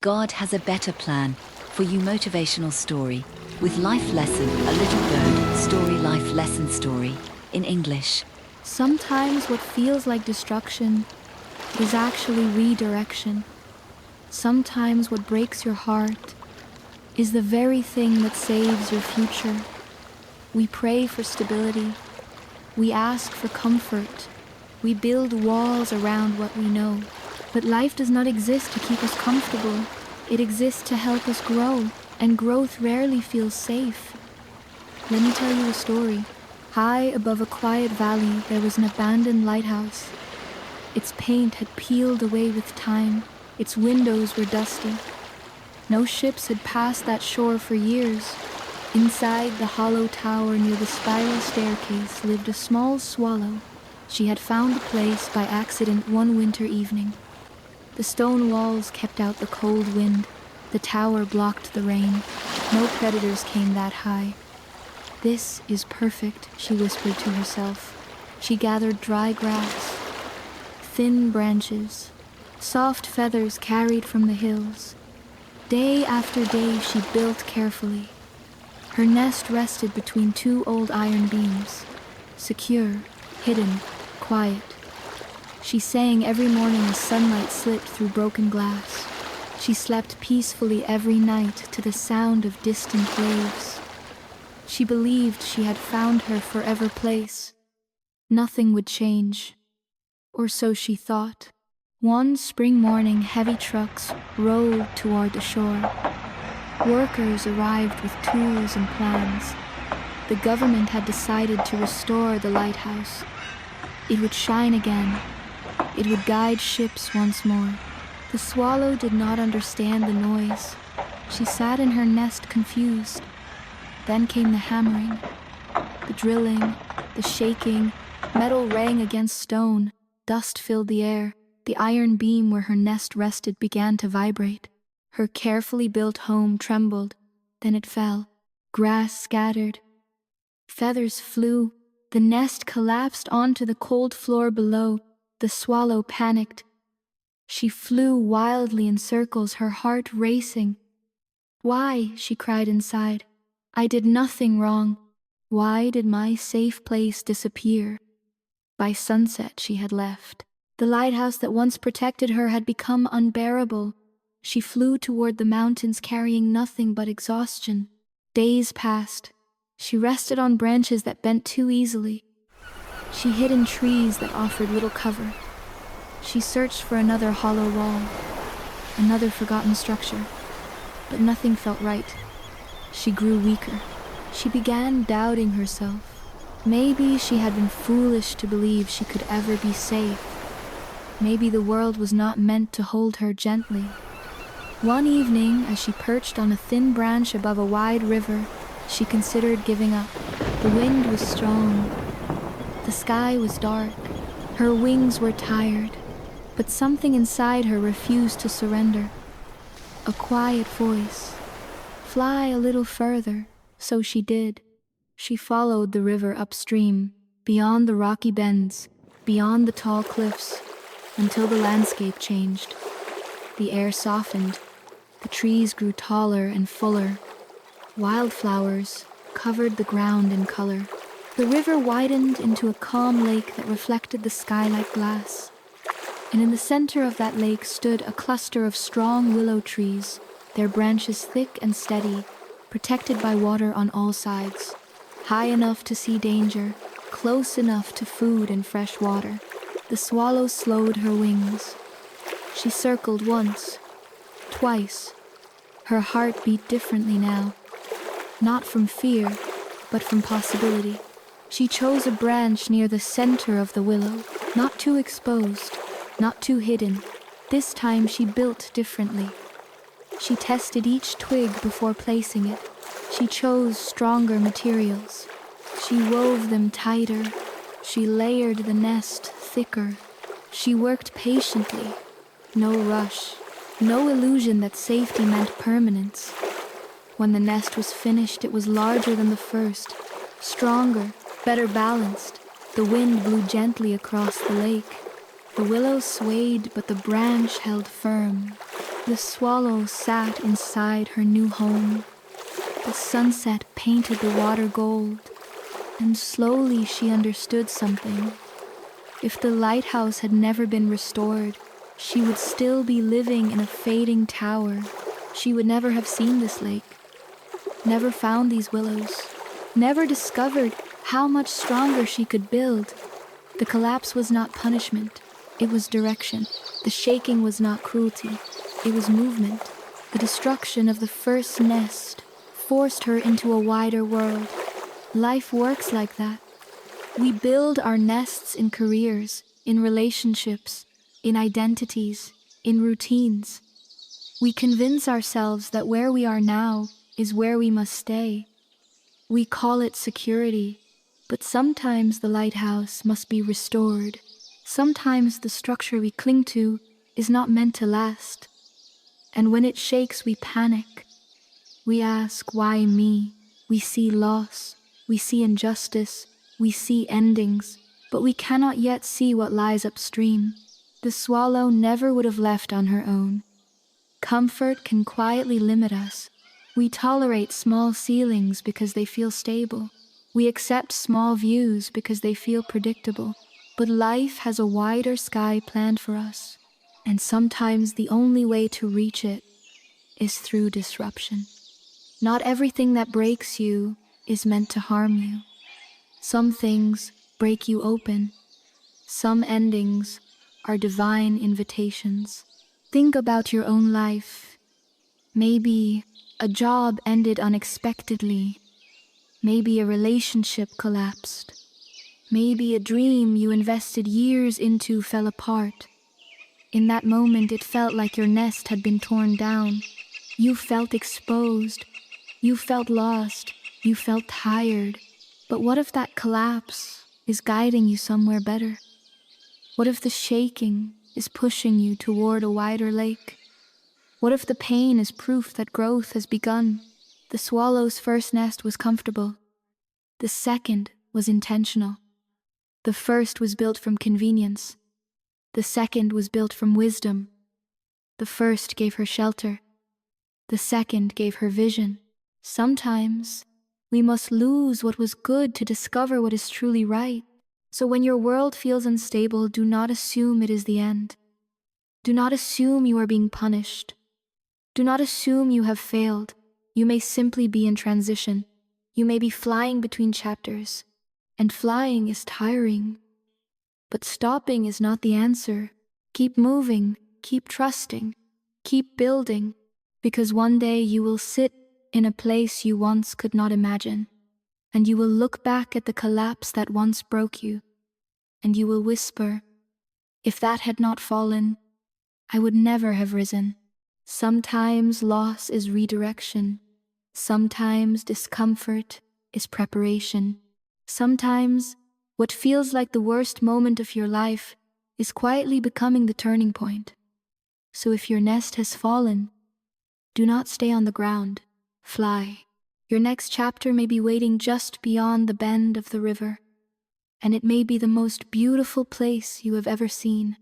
God has a better plan for you motivational story with life lesson, a little bird story, life lesson story in English. Sometimes what feels like destruction is actually redirection. Sometimes what breaks your heart is the very thing that saves your future. We pray for stability. We ask for comfort. We build walls around what we know. But life does not exist to keep us comfortable. It exists to help us grow, and growth rarely feels safe. Let me tell you a story. High above a quiet valley, there was an abandoned lighthouse. Its paint had peeled away with time. Its windows were dusty. No ships had passed that shore for years. Inside the hollow tower near the spiral staircase lived a small swallow. She had found the place by accident one winter evening. The stone walls kept out the cold wind. The tower blocked the rain. No predators came that high. "This is perfect," she whispered to herself. She gathered dry grass, thin branches, soft feathers carried from the hills. Day after day she built carefully. Her nest rested between two old iron beams, secure, hidden, quiet. She sang every morning as sunlight slipped through broken glass. She slept peacefully every night to the sound of distant waves. She believed she had found her forever place. Nothing would change, or so she thought. One spring morning, heavy trucks rowed toward the shore. Workers arrived with tools and plans. The government had decided to restore the lighthouse. It would shine again. It would guide ships once more. The swallow did not understand the noise. She sat in her nest confused. Then came the hammering, the drilling, the shaking. Metal rang against stone. Dust filled the air. The iron beam where her nest rested began to vibrate. Her carefully built home trembled. Then it fell. Grass scattered. Feathers flew. The nest collapsed onto the cold floor below. The swallow panicked. She flew wildly in circles, her heart racing. "Why?" she cried inside. "I did nothing wrong. Why did my safe place disappear?" By sunset she had left. The lighthouse that once protected her had become unbearable. She flew toward the mountains carrying nothing but exhaustion. Days passed. She rested on branches that bent too easily. She hid in trees that offered little cover. She searched for another hollow wall, another forgotten structure, but nothing felt right. She grew weaker. She began doubting herself. Maybe she had been foolish to believe she could ever be safe. Maybe the world was not meant to hold her gently. One evening, as she perched on a thin branch above a wide river, she considered giving up. The wind was strong. The sky was dark. Her wings were tired. But something inside her refused to surrender. A quiet voice. "Fly a little further." So she did. She followed the river upstream, beyond the rocky bends, beyond the tall cliffs, until the landscape changed. The air softened. The trees grew taller and fuller. Wildflowers covered the ground in color. The river widened into a calm lake that reflected the sky like glass. And in the center of that lake stood a cluster of strong willow trees, their branches thick and steady, protected by water on all sides, high enough to see danger, close enough to food and fresh water. The swallow slowed her wings. She circled once, twice. Her heart beat differently now, not from fear, but from possibility. She chose a branch near the center of the willow, not too exposed, not too hidden. This time she built differently. She tested each twig before placing it. She chose stronger materials. She wove them tighter. She layered the nest thicker. She worked patiently. No rush. No illusion that safety meant permanence. When the nest was finished, it was larger than the first, stronger, better balanced. The wind blew gently across the lake. The willow swayed, but the branch held firm. The swallow sat inside her new home. The sunset painted the water gold, and slowly she understood something. If the lighthouse had never been restored, she would still be living in a fading tower. She would never have seen this lake, never found these willows, never discovered how much stronger she could build. The collapse was not punishment, it was direction. The shaking was not cruelty, it was movement. The destruction of the first nest forced her into a wider world. Life works like that. We build our nests in careers, in relationships, in identities, in routines. We convince ourselves that where we are now is where we must stay. We call it security, but sometimes the lighthouse must be restored. Sometimes the structure we cling to is not meant to last. And when it shakes, we panic. We ask, why me? We see loss, we see injustice, we see endings, but we cannot yet see what lies upstream. The swallow never would have left on her own. Comfort can quietly limit us. We tolerate small ceilings because they feel stable. We accept small views because they feel predictable. But life has a wider sky planned for us, and sometimes the only way to reach it is through disruption. Not everything that breaks you is meant to harm you. Some things break you open. Some endings are divine invitations. Think about your own life. Maybe a job ended unexpectedly. Maybe a relationship collapsed. Maybe a dream you invested years into fell apart. In that moment, it felt like your nest had been torn down. You felt exposed. You felt lost. You felt tired. But what if that collapse is guiding you somewhere better? What if the shaking is pushing you toward a wider lake? What if the pain is proof that growth has begun? The swallow's first nest was comfortable. The second was intentional. The first was built from convenience. The second was built from wisdom. The first gave her shelter. The second gave her vision. Sometimes we must lose what was good to discover what is truly right. So when your world feels unstable, do not assume it is the end. Do not assume you are being punished. Do not assume you have failed. You may simply be in transition. You may be flying between chapters, and flying is tiring. But stopping is not the answer. Keep moving, keep trusting, keep building, because one day you will sit in a place you once could not imagine, and you will look back at the collapse that once broke you, and you will whisper, if that had not fallen, I would never have risen. Sometimes loss is redirection. Sometimes discomfort is preparation. Sometimes what feels like the worst moment of your life is quietly becoming the turning point. So if your nest has fallen, do not stay on the ground. Fly. Your next chapter may be waiting just beyond the bend of the river, and it may be the most beautiful place you have ever seen.